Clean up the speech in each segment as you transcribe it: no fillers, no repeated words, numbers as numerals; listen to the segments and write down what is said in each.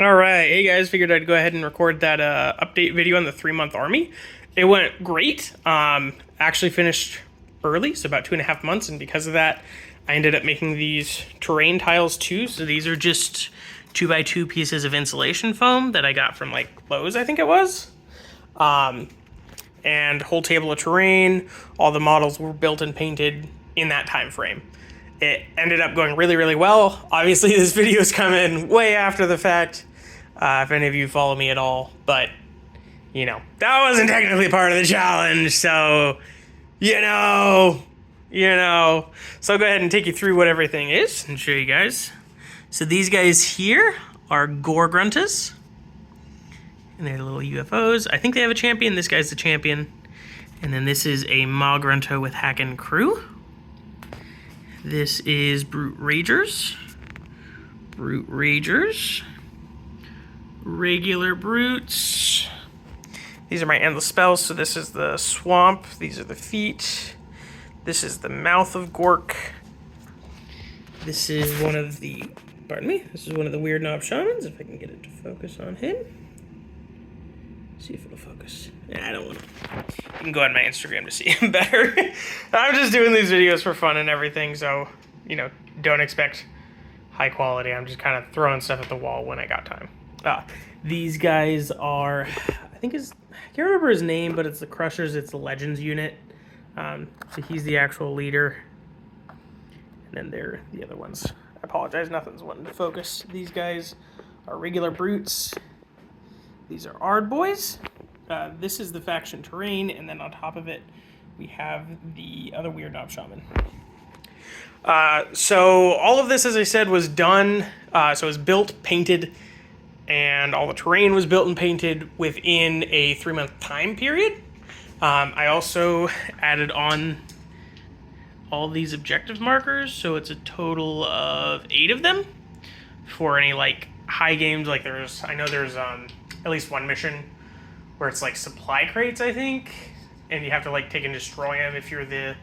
All right, hey guys, figured I'd go ahead and record that update video on the 3-month army. It went great. Actually finished early, so about 2.5 months, and because of that, I ended up making these terrain tiles too. So these are just 2x2 pieces of insulation foam that I got from like Lowe's, I think it was. And whole table of terrain. All the models were built and painted in that time frame. It ended up going really, really well. Obviously, this video is coming way after the fact, if any of you follow me at all. But, you know, that wasn't technically part of the challenge, so, you know. So I'll go ahead and take you through what everything is and show you guys. So these guys here are Gruntas. And they're little UFOs. I think they have a champion. This guy's the champion. And then this is a Grunta with Hacken Crew. This is Brute Ragers. Regular Brutes. These are my endless spells. So this is the Swamp. These are the feet. This is the Mouth of Gork. This is one of the, this is one of the Weird Knob Shamans. If I can get it to focus on him. See if it'll focus. Yeah, I don't want to. You can go on my Instagram to see him better. I'm just doing these videos for fun and everything, so, you know, don't expect high quality. I'm just kind of throwing stuff at the wall when I got time. These guys are, I can't remember his name, but it's the Crushers. It's the Legends unit. So he's the actual leader. And then they're the other ones. I apologize, nothing's wanting to focus. These guys are regular Brutes. These are Ard Boys. This is the faction terrain, and then on top of it, we have the other Weird Knob Shaman. So all of this, as I said, was done. So it was built, painted, and all the terrain was built and painted within a 3-month time period. I also added on all these objective markers, so it's a total of 8 of them for any like high games. Like I know there's at least one mission where it's like supply crates, I think, and you have to like take and destroy them if you're the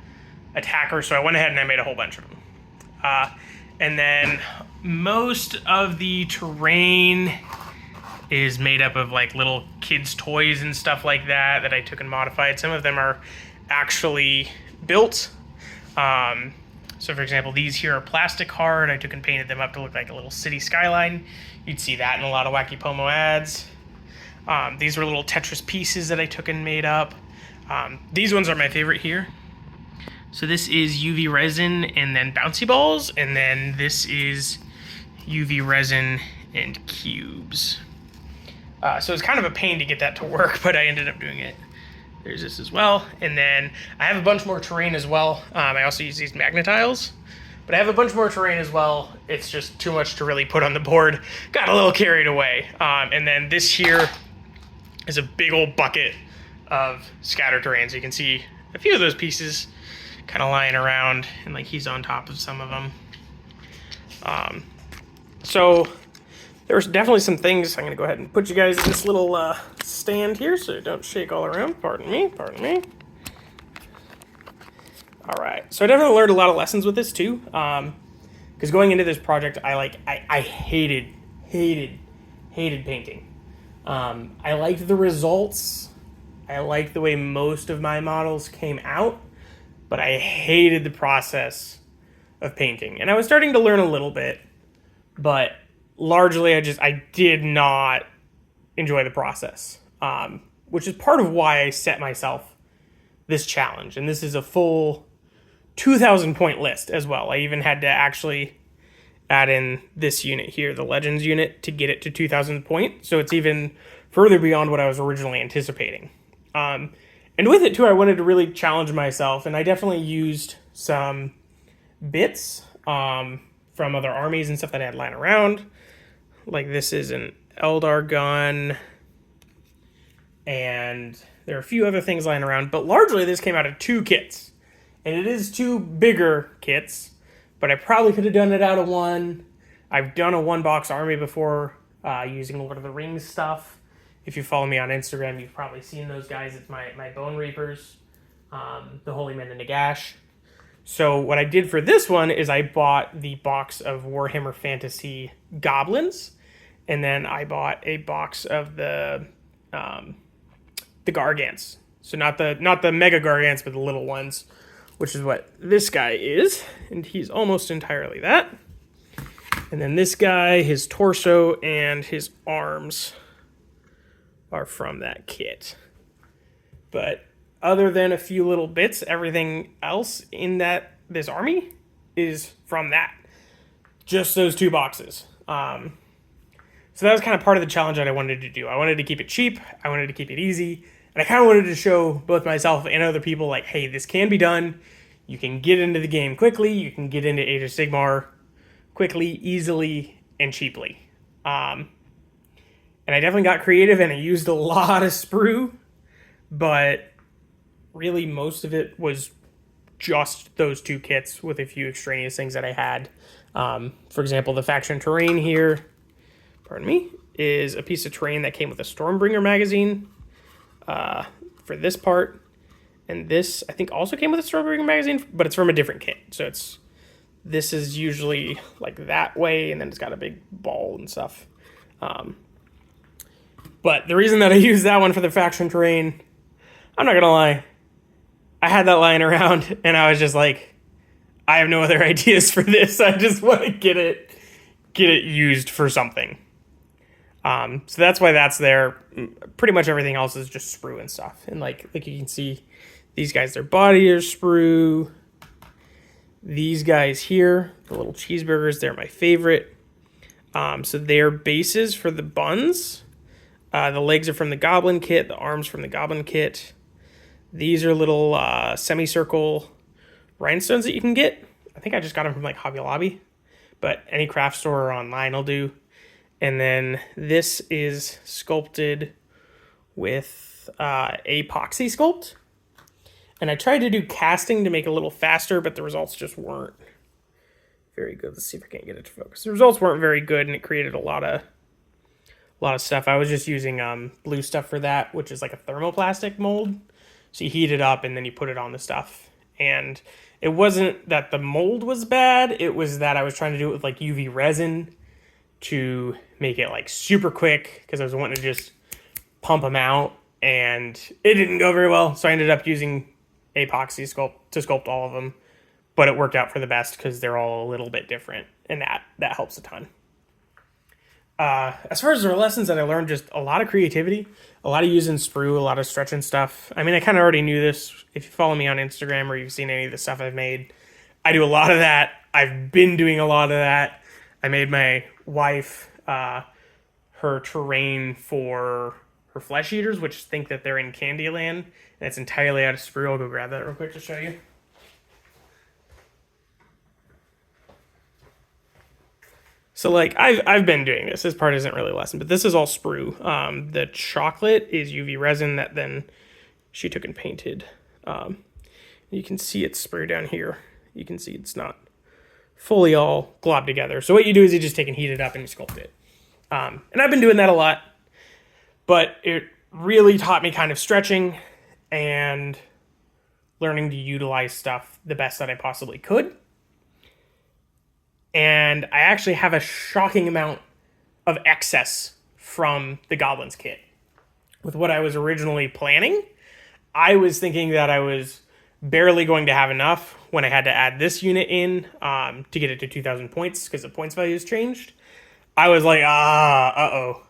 attacker. So I went ahead and I made a whole bunch of them. And then most of the terrain is made up of like little kids' toys and stuff like that I took and modified. Some of them are actually built. So for example, these here are plastic hard. I took and painted them up to look like a little city skyline. You'd see that in a lot of Wacky Pomo ads. These were little Tetris pieces that I took and made up. These ones are my favorite here. So this is UV resin and then bouncy balls, and then this is UV resin and cubes. So it's kind of a pain to get that to work, but I ended up doing it. There's this as well. And then I have a bunch more terrain as well. I also use these magnetiles, but I have a bunch more terrain as well. It's just too much to really put on the board. Got a little carried away. And then this here is a big old bucket of scatter terrain. So you can see a few of those pieces kind of lying around, and like he's on top of some of them. So there's definitely some things. I'm gonna go ahead and put you guys in this little stand here so don't shake all around. Pardon me. All right, so I definitely learned a lot of lessons with this too. Because going into this project, I hated painting. I liked the results. I liked the way most of my models came out, but I hated the process of painting. And I was starting to learn a little bit, but largely I did not enjoy the process, which is part of why I set myself this challenge. And this is a full 2,000 point list as well. I even had to actually add in this unit here, the Legends unit, to get it to 2,000 points. So it's even further beyond what I was originally anticipating. And with it too, I wanted to really challenge myself, and I definitely used some bits from other armies and stuff that I had lying around. Like this is an Eldar gun, and there are a few other things lying around, but largely this came out of 2 kits. And it is 2 bigger kits, but I probably could have done it out of 1. I've done a 1-box army before using Lord of the Rings stuff. If you follow me on Instagram, you've probably seen those guys. It's my Bone Reapers, the Holy Men and Nagash. So what I did for this one is I bought the box of Warhammer Fantasy Goblins, And then I bought a box of the Gargants. So not the mega Gargants, but the little ones, which is what this guy is. And he's almost entirely that. And then this guy, his torso and his arms are from that kit. But other than a few little bits, everything else in this army is from that. Just those 2 boxes. So that was kind of part of the challenge that I wanted to do. I wanted to keep it cheap. I wanted to keep it easy. And I kind of wanted to show both myself and other people, like, hey, this can be done. You can get into the game quickly. You can get into Age of Sigmar quickly, easily, and cheaply. And I definitely got creative, and I used a lot of sprue. But really, most of it was just those 2 kits with a few extraneous things that I had. For example, the faction terrain here, is a piece of terrain that came with a Stormbringer magazine for this part. And this, I think, also came with a Stormbringer magazine, but it's from a different kit. So this is usually like that way, and then it's got a big ball and stuff. But the reason that I used that one for the faction terrain, I'm not going to lie, I had that lying around, and I was just like, I have no other ideas for this. I just want to get it used for something. So that's why that's there. Pretty much everything else is just sprue and stuff. And like you can see, these guys, their body is sprue. These guys here, the little cheeseburgers, they're my favorite. So they're bases for the buns. The legs are from the Goblin kit. The arms from the Goblin kit. These are little semicircle rhinestones that you can get. I think I just got them from like Hobby Lobby, but any craft store or online will do. And then this is sculpted with epoxy sculpt. And I tried to do casting to make it a little faster, but the results just weren't very good. Let's see if I can't get it to focus. The results weren't very good, and it created a lot of stuff. I was just using blue stuff for that, which is like a thermoplastic mold. So you heat it up, and then you put it on the stuff. And it wasn't that the mold was bad. It was that I was trying to do it with like UV resin to make it like super quick, because I was wanting to just pump them out, and it didn't go very well. So I ended up using epoxy sculpt to sculpt all of them, but it worked out for the best because they're all a little bit different, and that helps a ton. As far as the lessons that I learned, just a lot of creativity, a lot of using sprue, a lot of stretching stuff. I mean, I kind of already knew this. If you follow me on Instagram or you've seen any of the stuff I've made, I do a lot of that. I've been doing a lot of that. I made my wife her terrain for her flesh eaters, which think that they're in Candyland, and it's entirely out of sprue. I'll go grab that real quick to show you. So like I've been doing this. This part isn't really a lesson, but this is all sprue. The chocolate is UV resin that then she took and painted. You can see it's sprue down here. You can see it's not fully all globbed together. So what you do is you just take and heat it up and you sculpt it. And I've been doing that a lot, but it really taught me kind of stretching and learning to utilize stuff the best that I possibly could. And I actually have a shocking amount of excess from the Goblins kit. With what I was originally planning, I was thinking that I was barely going to have enough when I had to add this unit in to get it to 2,000 points because the points values changed. I was like, uh-oh.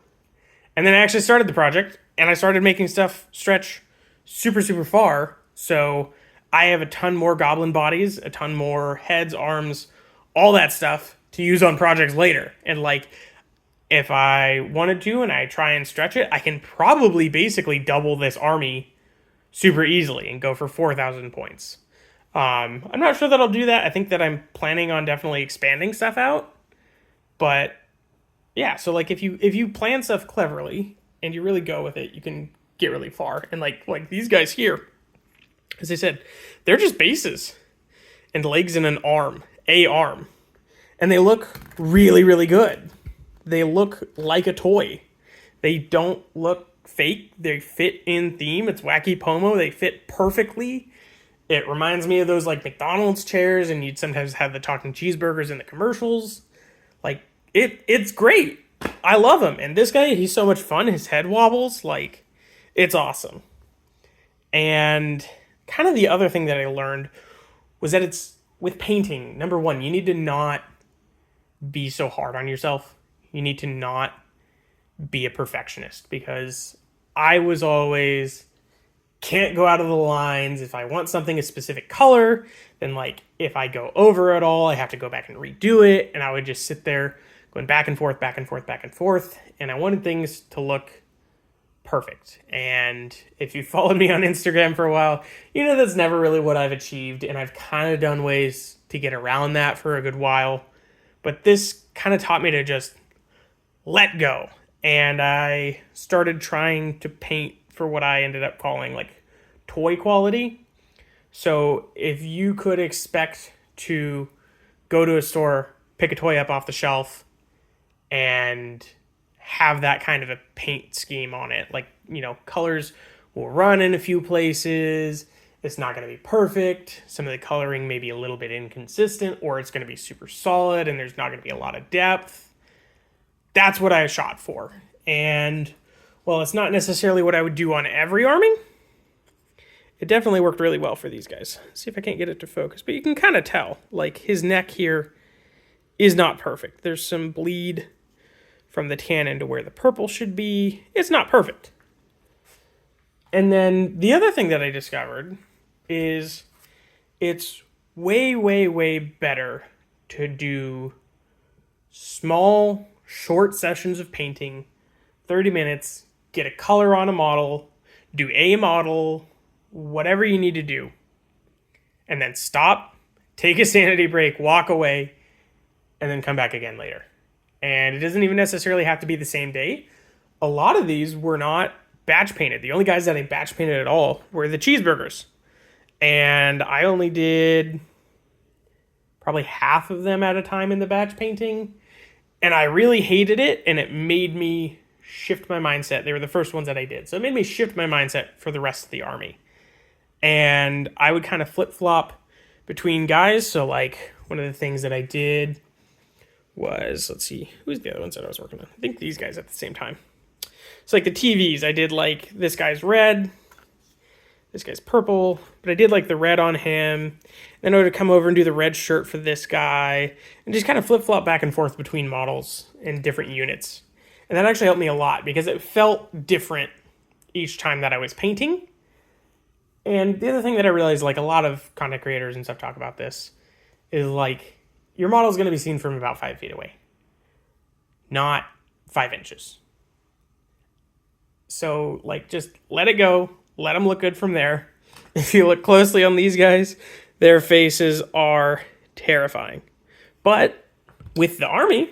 And then I actually started the project, and I started making stuff stretch super, super far. So I have a ton more goblin bodies, a ton more heads, arms, all that stuff to use on projects later. And like, if I wanted to and I try and stretch it, I can probably basically double this army super easily and go for 4,000 points. I'm not sure that I'll do that. I think that I'm planning on definitely expanding stuff out. But yeah, so like if you plan stuff cleverly and you really go with it, you can get really far. And like these guys here, as I said, they're just bases and legs and an arm, a arm. And they look really, really good. They look like a toy. They don't look fake. They fit in theme. It's wacky Pomo. They fit perfectly. It reminds me of those like McDonald's chairs, and you'd sometimes have the talking cheeseburgers in the commercials. Like it's great. I love him. And this guy, he's so much fun. His head wobbles. Like, it's awesome. And kind of the other thing that I learned was that it's with painting, number one, you need to not be so hard on yourself. You need to not be a perfectionist because I was always can't go out of the lines. If I want something a specific color, then like if I go over it all, I have to go back and redo it. And I would just sit there going back and forth, back and forth, back and forth. And I wanted things to look perfect. And if you followed me on Instagram for a while, you know that's never really what I've achieved. And I've kind of done ways to get around that for a good while. But this kind of taught me to just let go. And I started trying to paint for what I ended up calling like toy quality. So if you could expect to go to a store, pick a toy up off the shelf, and have that kind of a paint scheme on it, like, you know, colors will run in a few places. It's not going to be perfect. Some of the coloring may be a little bit inconsistent, or it's going to be super solid and there's not going to be a lot of depth. That's what I shot for. And well, it's not necessarily what I would do on every army. It definitely worked really well for these guys. Let's see if I can't get it to focus, but you can kind of tell, like his neck here is not perfect. There's some bleed from the tannin to where the purple should be. It's not perfect. And then the other thing that I discovered is it's way, way, way better to do small, short sessions of painting, 30 minutes, get a color on a model, do a model, whatever you need to do, and then stop, take a sanity break, walk away, and then come back again later. And it doesn't even necessarily have to be the same day. A lot of these were not batch painted. The only guys that I batch painted at all were the cheeseburgers. And I only did probably half of them at a time in the batch painting. And I really hated it, and it made me shift my mindset. They were the first ones that I did. So it made me shift my mindset for the rest of the army. And I would kind of flip-flop between guys. So like one of the things that I did was, let's see, who's the other ones that I was working on? I think these guys at the same time. So like the TVs, I did like this guy's red, this guy's purple, but I did like the red on him. Then I would come over and do the red shirt for this guy and just kind of flip-flop back and forth between models and different units. And that actually helped me a lot because it felt different each time that I was painting. And the other thing that I realized, like a lot of content creators and stuff talk about this, is like your model is going to be seen from about 5 feet away, not 5 inches. So like just let it go. Let them look good from there. If you look closely on these guys, their faces are terrifying. But with the army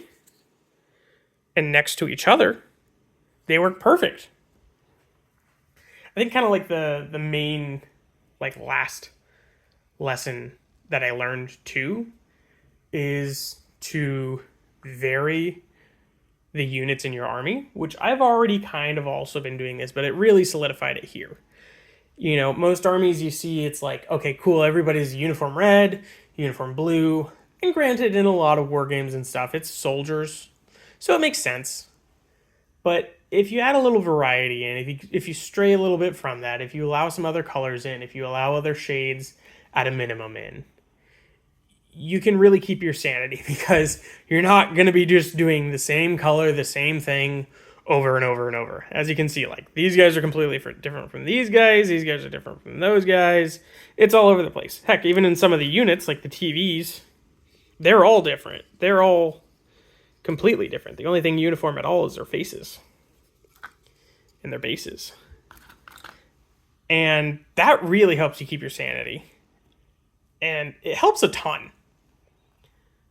and next to each other, they work perfect. I think kind of like the main like last lesson that I learned too is to vary the units in your army, which I've already kind of also been doing this, but it really solidified it here. You know, most armies you see, it's like, okay, cool, everybody's uniform red, uniform blue, and granted, in a lot of war games and stuff, it's soldiers, so it makes sense. But if you add a little variety in, if you stray a little bit from that, if you allow some other colors in, if you allow other shades at a minimum in, you can really keep your sanity because you're not going to be just doing the same color, the same thing over and over and over. As you can see, like these guys are completely different from these guys are different from those guys. It's all over the place. Heck, even in some of the units, like the TVs, they're all different. They're all completely different. The only thing uniform at all is their faces and their bases. And that really helps you keep your sanity. And it helps a ton.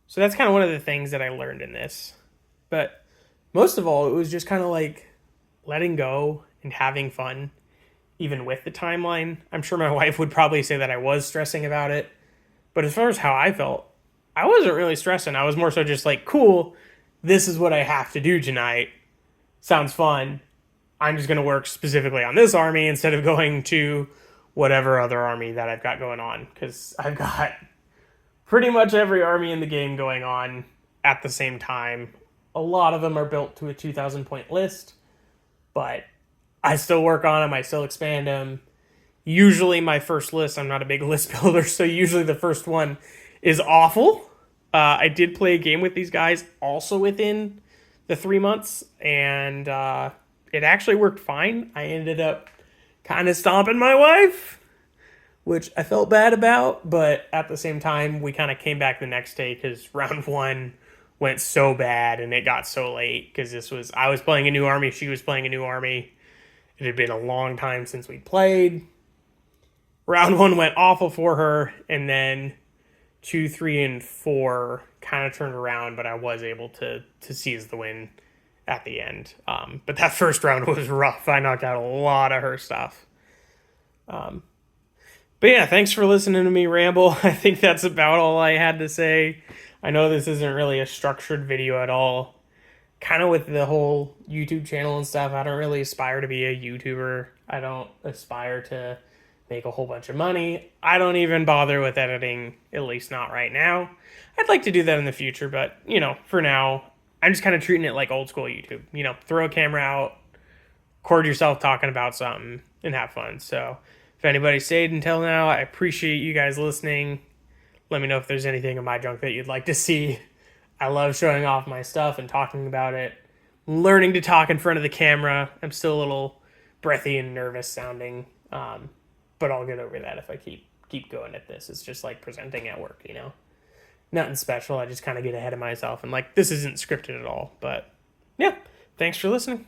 So that's kind of one of the things that I learned in this. But most of all, it was just kind of like letting go and having fun, even with the timeline. I'm sure my wife would probably say that I was stressing about it. But as far as how I felt, I wasn't really stressing. I was more so just like, cool, this is what I have to do tonight. Sounds fun. I'm just going to work specifically on this army instead of going to whatever other army that I've got going on. Because I've got pretty much every army in the game going on at the same time, A lot of them are built to a 2,000 point list, but I still work on them. I still expand them. Usually my first list, I'm not a big list builder, so usually the first one is awful. I did play a game with these guys also within the 3 months, and it actually worked fine. I ended up kind of stomping my wife, which I felt bad about, but at the same time, we kind of came back the next day because round one went so bad and it got so late because I was playing a new army, she was playing a new army. It had been a long time since we'd played. Round one went awful for her, and then 2, 3, and 4 kind of turned around, but I was able to seize the win at the end. But that first round was rough. I knocked out a lot of her stuff. But yeah, thanks for listening to me ramble. I think that's about all I had to say. I know this isn't really a structured video at all. Kind of with the whole YouTube channel and stuff, I don't really aspire to be a YouTuber. I don't aspire to make a whole bunch of money. I don't even bother with editing, at least not right now. I'd like to do that in the future, but, for now, I'm just kind of treating it like old school YouTube. Throw a camera out, record yourself talking about something, and have fun. So if anybody stayed until now, I appreciate you guys listening. Let me know if there's anything in my junk that you'd like to see. I love showing off my stuff and talking about it. Learning to talk in front of the camera. I'm still a little breathy and nervous sounding, but I'll get over that if I keep going at this. It's just like presenting at work, Nothing special. I just kind of get ahead of myself and this isn't scripted at all. But yeah, thanks for listening.